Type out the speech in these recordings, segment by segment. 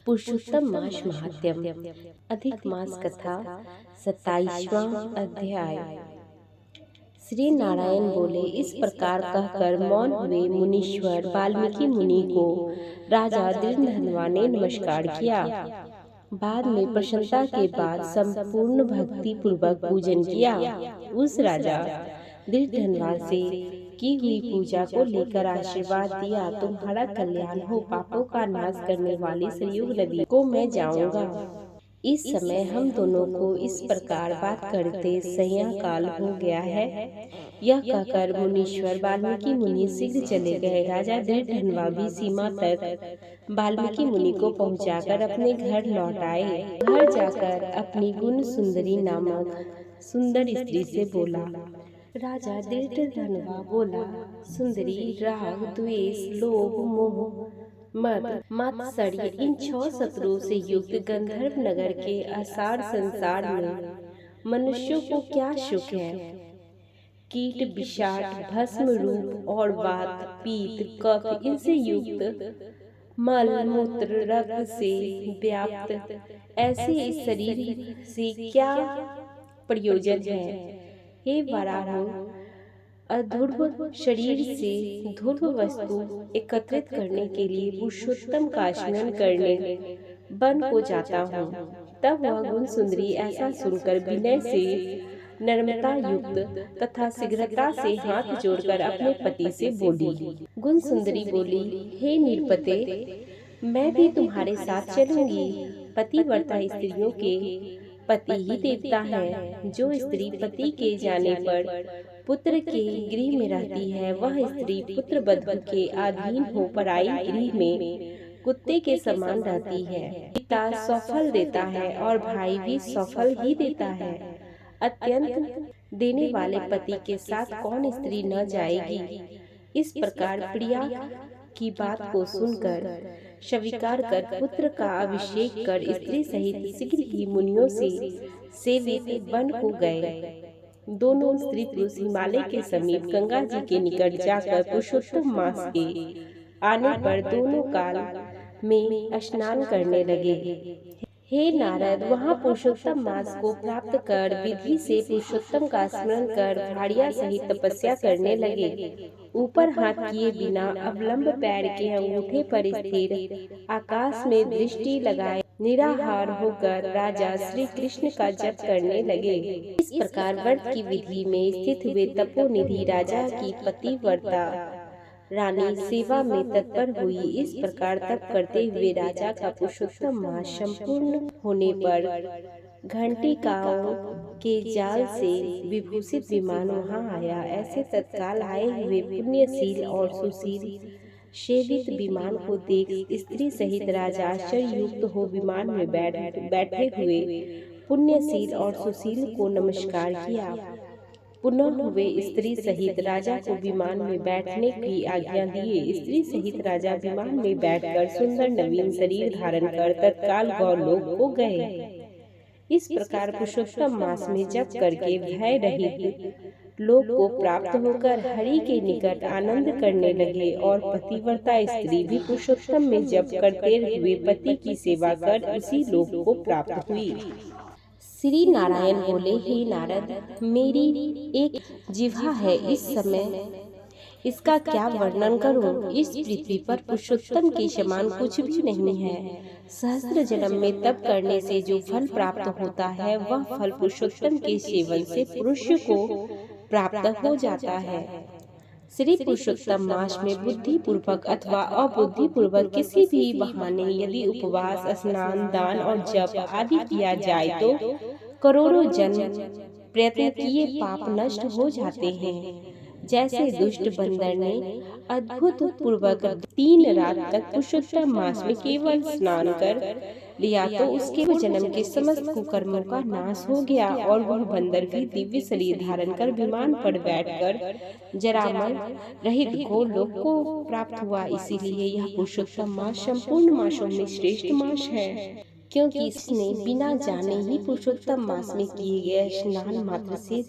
पुरुषोत्तम मास महात्म्य अधिक मास कथा 27वां अध्याय। श्री नारायण बोले, इस प्रकार कहकर मौन हुए मुनीश्वर वाल्मीकि मुनि को राजा दृढ़धनवा ने नमस्कार किया। बाद में प्रसन्नता के बाद संपूर्ण भक्ति पूर्वक पूजन किया। उस राजा दृढ़धनवा से की हुई पूजा को लेकर आशीर्वाद दिया, तुम्हारा कल्याण हो, पापों का नाश करने वाली सरयू नदी को मैं जाऊंगा। इस समय हम दोनों को इस प्रकार बात करते संध्याकाल हो गया है। यह कहकर मुनीश्वर वाल्मीकि मुनि शीघ्र चले गए। राजा दृढ़धनवा भी सीमा तक वाल्मीकि मुनि को पहुंचाकर अपने घर लौट आए। घर जाकर अपनी गुण सुंदरी नामक सुंदर स्त्री से बोला। राजा दृढ़धनवा बोला, सुंदरी, राग, द्वेष, लोभ, मोह, मद, मात्सर्य इन 6 शत्रुओं से युक्त गंधर्व नगर के असार संसार में मनुष्यों को क्या सुख है। कीट, विषाट, भस्म रूप और वात, पीत, कफ इनसे युक्त मल, मूत्र, रक्त से व्याप्त ऐसे इस शरीर से क्या प्रयोजन है। हे वराहो, अधूर्व शरीर से धूर्व वस्तु एकत्रित करने के लिए पुरुषोत्तम का स्मरण करने वन को जाता हूँ। तब वह गुण सुंदरी ऐसा सुनकर विनय से नम्रता युक्त तथा शीघ्रता से हाथ जोड़कर अपने पति से बोली। गुण सुंदरी बोली, हे निरपते, मैं भी तुम्हारे साथ चलूंगी। पतिव्रता स्त्रियों के पति ही देवता है। जो स्त्री पति के जाने पर पुत्र के गृह में रहती है, वह स्त्री पुत्र बधू के अधीन हो पराई गृह में कुत्ते के समान रहती है। पिता सौफल देता है और भाई भी सौफल ही देता है। अत्यंत देने वाले पति के साथ कौन स्त्री न जाएगी। इस प्रकार प्रिया की बात को सुनकर स्वीकार कर पुत्र का अभिषेक कर स्त्री सहित शीघ्र ही मुनियों से सेवित वन को गए। दोनों स्त्री पुरुष हिमालय के समीप गंगा जी के निकट जाकर पुरुषोत्तम मास के आने पर दोनों काल में स्नान करने लगे। हे नारद, वहाँ पुरुषोत्तम मास को प्राप्त कर विधि से पुरुषोत्तम का स्मरण कर भाड़िया सहित तपस्या करने लगे। ऊपर हाथ किए बिना अवलंब पैर के अंगूठे पर स्थिर आकाश में दृष्टि लगाए निराहार होकर राजा श्री कृष्ण का जप करने लगे। इस प्रकार व्रत की विधि में स्थित हुए तपोनिधि राजा की पतिव्रता रानी सेवा में तत्पर हुई। इस प्रकार तप करते हुए राजा का पुरुषोत्तम मास संपूर्ण होने पर घंटिकाओं के जाल से विभूषित विमान वहां आया। ऐसे तत्काल आए हुए पुण्यशील और सुशील सेवित विमान को देख स्त्री सहित राजा आश्चर्ययुक्त हो विमान में बैठे हुए पुण्यशील और सुशील को नमस्कार किया। पुनः वे स्त्री सहित राजा को विमान में बैठने की आज्ञा दिए। स्त्री सहित राजा विमान में बैठकर सुंदर नवीन शरीर धारण कर तत्काल गौरलोक को गए। इस प्रकार पुरुषोत्तम मास में जप करके भय रहित लोक को प्राप्त होकर हरि के निकट आनंद करने लगे। और पतिव्रता स्त्री भी पुरुषोत्तम में जप करते हुए पति की सेवा कर उसी लोक को प्राप्त हुई। श्री नारायण बोले, हे नारद, मेरी एक जिह्वा है, इस समय इसका क्या वर्णन करूं। इस पृथ्वी पर पुरुषोत्तम के समान कुछ भी नहीं है। सहस्त्र जन्म में तप करने से जो फल प्राप्त होता है, वह फल पुरुषोत्तम के सेवन से पुरुष को प्राप्त हो जाता है। श्री पुरुषोत्तम मास में बुद्धि पूर्वक अथवा अबुद्धि पूर्वक किसी भी बहाने यदि उपवास, स्नान, दान और जप आदि किया जाए तो करोड़ों जन्म प्रयत्न किए पाप नष्ट हो जाते हैं। जैसे दुष्ट बंदर ने अद्भुत पूर्वक 3 रात तक पुरुषोत्तम मास में केवल स्नान कर लिया तो उसके जन्म के समस्त कुकर्मों का नाश हो गया और वह बंदर भी दिव्य शरीर धारण कर विमान पर बैठकर जरामर रहित गोलोक को प्राप्त हुआ। इसीलिए यह पुरुषोत्तम मास संपूर्ण मासों में श्रेष्ठ मास है, क्योंकि इसने बिना जाने ही पुरुषोत्तम मास में किए गए स्नान मात्र से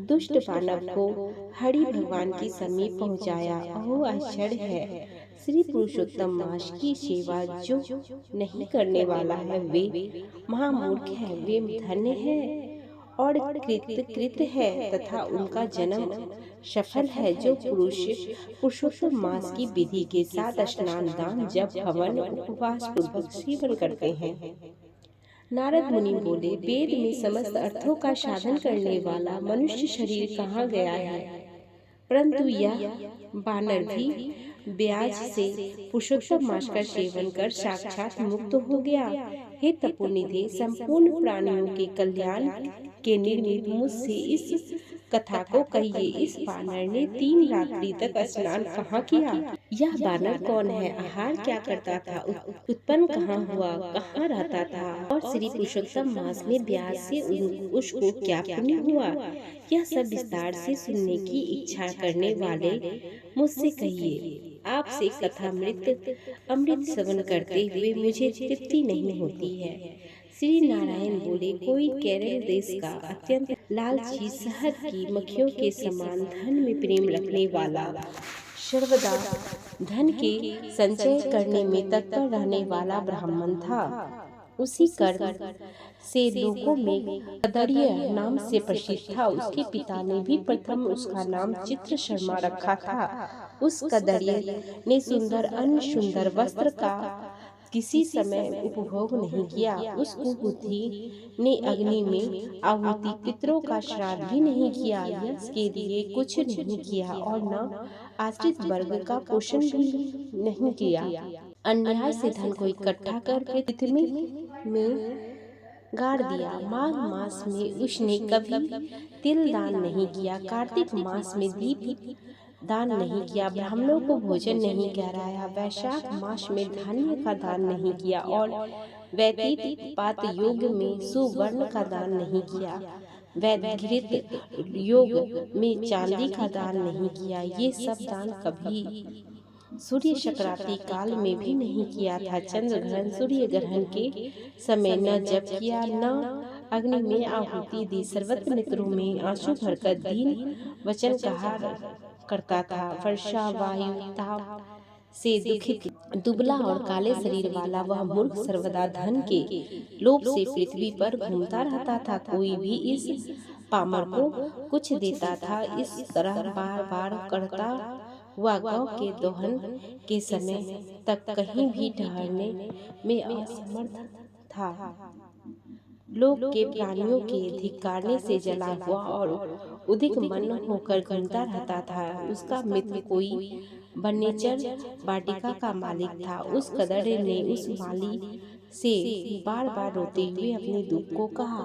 दुष्ट मानव को हरि भगवान के समीप पहुंचाया। ओह आश्चर्य है, श्री पुरुषोत्तम मास की सेवा जो नहीं करने वाला है वे महामूर्ख है, वे धन्य है और कृत है तथा उनका जन्म सफल है। जो पुरुष पुरुषोत्तम मास की विधि के साथ स्नान, दान, जप, हवन, उपवास पूर्वक सेवन करते हैं। नारद मुनि बोले, वेद में समस्त अर्थों का साधन करने वाला मनुष्य शरीर कहाँ गया है, परंतु यह बानर भी ब्याज से पुरुषोत्तम मास का सेवन कर साक्षात मुक्त हो गया। हे तपोनिधि, संपूर्ण प्राणियों के कल्याण के निर्मित मुझसे इस कथा को कहिए। इस बानर ने 3 रात्रि तक स्नान कहाँ किया? यह बानर कौन है? आहार क्या करता था? उत्पन्न कहाँ हुआ? कहाँ रहता था? और श्री पुरुषोत्तम मास में ब्याज से उसको क्या पुण्य हुआ? यह सब विस्तार से सुनने की इच्छा करने वाले मुझसे कहिए। आपसे अमृत सेवन करते हुए मुझे तृप्ति नहीं होती है। श्री नारायण बोले, कोई केरल देश का अत्यंत लालची, शहद की मक्खियों के समान धन में प्रेम रखने वाला, सर्वदा धन के संचय करने में तत्पर रहने वाला ब्राह्मण था। उसी कर्म से लोगों में कदर्य नाम से प्रसिद्ध था। उसके पिता ने भी प्रथम उसका नाम चित्र शर्मा रखा था। उस कदर्य ने सुंदर अन्न, सुंदर वस्त्र का किसी समय उपभोग नहीं किया। उस कुबुद्धि ने अग्नि में आहुति, पितरों का श्राद्ध भी नहीं किया, यश के लिए कुछ नहीं किया और न आश्रित वर्ग का पोषण भी नहीं किया। अन्याय से धन को इकट्ठा कर पृथ्वी में गाड़ दिया। माघ मास में उसने कभी तिल दान नहीं किया, कार्तिक मास में दीप दान नहीं किया, ब्राह्मणों को भोजन नहीं कराया, वैशाख मास में धान्य का दान नहीं किया और वैदिक पात योग में सुवर्ण का दान नहीं किया, वैदघृत योग में चांदी का दान नहीं किया। ये सब दान कभी सूर्य संक्रांति काल में भी नहीं किया था। चंद्र ग्रहण, सूर्य ग्रहण के समय न जप किया, न अग्नि में आहुति दी। सर्वत्र नेत्रों में आंसू भरकर दीन वचन कहा करता था। वर्षा, वायु, ताप से दुखित, दुबला और काले शरीर वाला वह मूर्ख सर्वदा धन के लोभ से पृथ्वी पर घूमता रहता था। कोई भी इस पामर को कुछ देता था। इस तरह बार बार करता हुआ गौ के दोहन के समय तक कहीं भी ठहरने में असमर्थ था। लोक के प्राणियों के धिक्कारने से जला हुआ और उदिक मन होकर घूमता रहता था। उसका मित्र कोई बनेचर वाटिका का मालिक था। उस कदर्य ने उस माली से बार बार रोते हुए अपने दुख को कहा।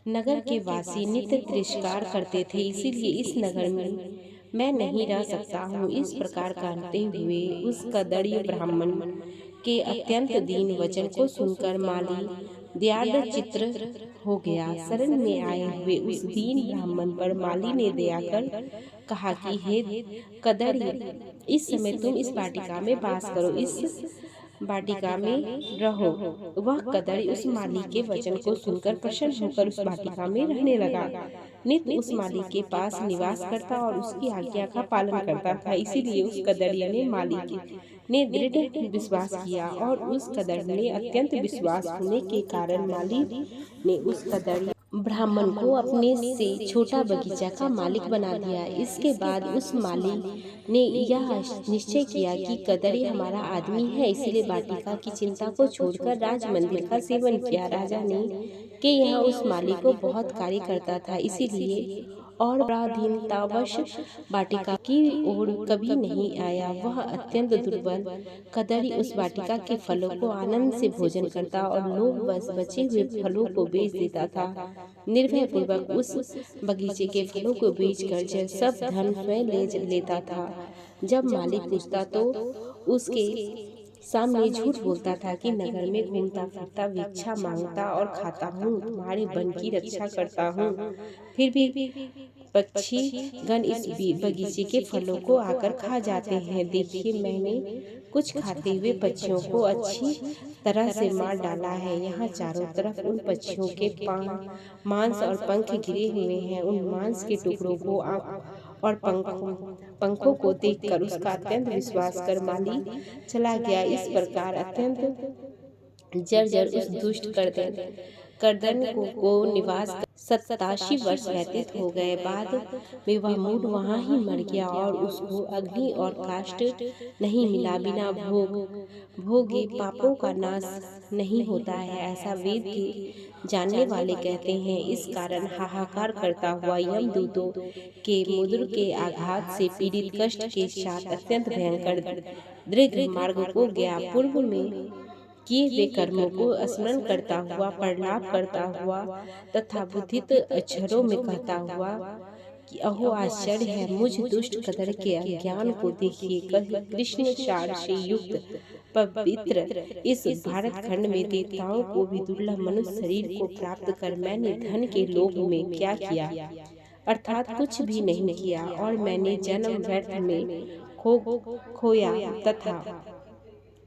नगर के वासी नित्य तिरस्कार करते थे, इसीलिए इस नगर में मैं नहीं रह सकता हूँ। इस प्रकार कहते हुए उस कदर्य ब्राह्मण के अत्यंत दीन वचन को सुनकर माली दयार्द चित्र हो गया। शरण में आए हुए उस दीन ब्राह्मण पर माली ने दया कर कहा कि हे कदर्य, इस समय तुम इस वाटिका में वास करो, इस वाटिका में रहो। वह कदर्य उस माली के वचन को सुनकर प्रसन्न होकर उस वाटिका में रहने लगा। नित्य उस माली के पास निवास करता और उसकी आज्ञा का पालन करता था। इसीलिए उस कदर्य ने माली ने दृढ़ विश्वास किया और उस कदर्य ने अत्यंत विश्वास होने के कारण माली ने उस कदर्य ब्राह्मण को अपने से छोटा बगीचा का मालिक बना दिया। इसके बाद उस माली ने यह निश्चय किया कि कदर्य हमारा आदमी है, इसलिए वाटिका की चिंता को छोड़कर राज मंदिर का सेवन किया। राजा ने के यहाँ उस माली को बहुत कार्य करता था, इसीलिए और पराधीनतावश वाटिका की ओर कभी नहीं आया। वह अत्यंत दुर्बल कदर्य उस वाटिका के फलों को आनंद से भोजन करता और लोभवश बचे हुए फलों को बेच देता था। निर्भय पूर्वक उस बगीचे के फलों को बेचकर सब धन स्वयं ले लेता था। जब मालिक पूछता तो उसके सामने झूठ बोलता था कि नगर में घूमता फिरता भिक्षा मांगता और खाता हूँ, तुम्हारे वन की रक्षा करता हूँ, फिर भी पक्षी गण इस बगीचे के फलों को आकर खा जाते हैं। देखिए, मैंने कुछ खाते हुए पक्षियों को अच्छी तरह से मार डाला है। यहाँ चारों तरफ उन पक्षियों के मांस और पंख गिरे हुए हैं। उन मांस के टुकड़ों को और पंखों को देखकर उसका अत्यंत विश्वास कर माली चला गया। इस प्रकार अत्यंत जर्जर उस दुष्ट करदन को निवास 87 वर्ष व्यतीत हो गए। बाद में वह मूढ़ वहाँ ही मर गया और उसको अग्नि और काष्ठ नहीं मिला। बिना भोगे पापों का नाश नहीं होता है, ऐसा वेद के जानने वाले कहते हैं। इस कारण हाहाकार करता हुआ यमदूतों के मुद्र के आघात से पीड़ित कष्ट के साथ अत्यंत भयंकर दीर्घ मार्ग को गया। पूर्व में किए हुए कर्मों को स्मरण करता हुआ, प्रलाप करता हुआ तथा बुद्धित अक्षरों में कहता हुआ कि अहो आश्चर्य है, मुझ दुष्ट कदर के अज्ञान को देखिए। कृष्ण सार से युक्त पवित्र इस भारत खंड में देवताओं को भी दुर्लभ मनुष्य शरीर को प्राप्त कर मैंने धन के लोभ में क्या किया, अर्थात कुछ भी नहीं किया, और मैंने जन्म व्यर्थ में खोया तथा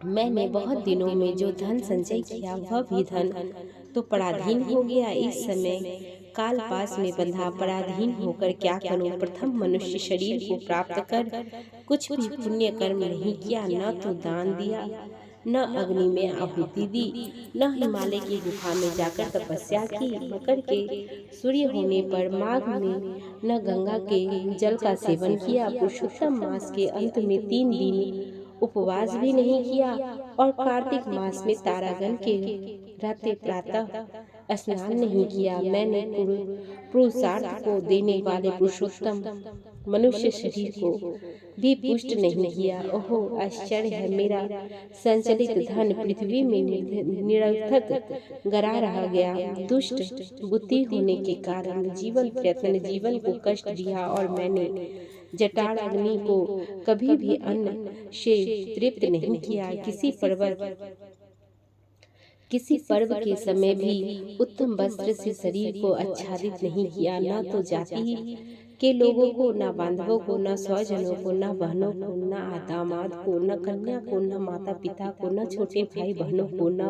मैंने बहुत दिनों में जो धन संचय किया वह भी धन तो पराधीन हो गया। इस समय काल पास में बंधा पराधीन होकर क्या करूं। प्रथम मनुष्य शरीर को प्राप्त कर कुछ भी पुण्य कर्म नहीं किया, न तो दान दिया, न अग्नि में आहुति दी, न हिमालय की गुफा में जाकर तपस्या की, मकर के सूर्य होने पर माघ में न गंगा के जल का सेवन किया, पुरुषोत्तम मास के अंत में 3 दिन उपवास भी नहीं किया, और कार्तिक मास में तारागण के रहते प्रातः स्नान नहीं किया। मैंने पुरुषार्थ को देने वाले पुरुषोत्तम मनुष्य शरीर को भी पुष्ट नहीं किया। ओहो आश्चर्य है, मेरा संचलित धन पृथ्वी में निरर्थक गड़ा रह गया। दुष्ट बुद्धि होने के कारण जीवन जीवन को कष्ट दिया, और मैंने जटाल अग्नि को कभी भी अन्न से तृप्त नहीं किया। किसी पर्व के समय भी उत्तम वस्त्र से शरीर को आच्छादित नहीं किया, न तो जाति के लोगों को, न बांधवों को, न स्वजनों को, न बहनों को, न दामाद को, न कन्या को, न माता पिता को, न छोटे भाई बहनों को, न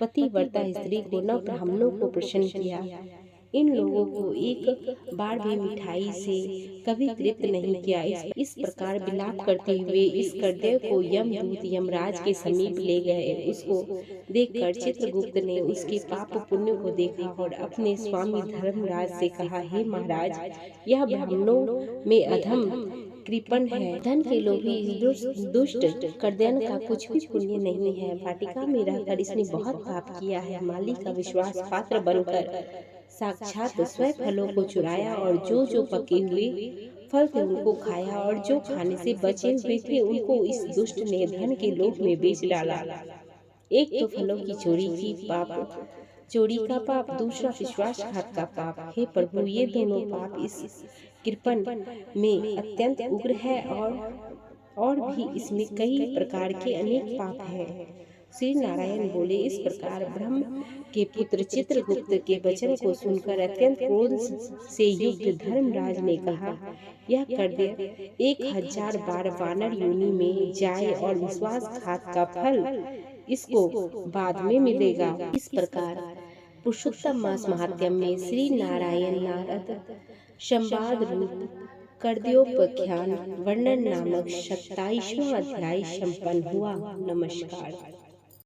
पतिव्रता स्त्री को, न ब्राह्मणों को प्रसन्न किया। इन लोगों को एक बार भी मिठाई से कभी तृप्त नहीं किया। इस प्रकार विलाप करते हुए इस करदेव को यमदूत यमराज के समीप ले गए। उसको देखकर चित्रगुप्त ने उसके पाप पुण्य को देखा और अपने स्वामी धर्मराज से कहा, हे महाराज, यह ब्राह्मणों में अधम कृपण है, धन के लोभी दुष्ट करदन का कुछ भी पुण्य नहीं है। वाटिका में रहकर इसने बहुत पाप किया है। माली का विश्वास पात्र बनकर साक्षात स्वयं फलों को चुराया, और जो पके हुए फल थे उनको खाया, और जो खाने से बचे हुए थे उनको इस दुष्ट ने धन के लोभ में बेच डाला। एक तो फलों की चोरी का पाप, दूसरा विश्वासघात का पाप। हे प्रभु, ये दोनों पाप इस कृपण में अत्यंत उग्र है, और भी इसमें कई प्रकार के अनेक पाप हैं। श्री नारायण बोले। इस प्रकार ब्रह्म के पुत्र चित्रगुप्त के वचन को सुनकर अत्यंत क्रोध से युक्त धर्मराज ने कहा, यह करदेव 1000 बार वानर योनि में जाए, और विश्वासघात का फल इसको बाद में मिलेगा। इस प्रकार पुरुषोत्तम मास महात्म्य में श्री नारायण नारद संवाद रूप करदेवोपाख्यान वर्णन नामक 27वां अध्याय संपन्न हुआ। नमस्कार।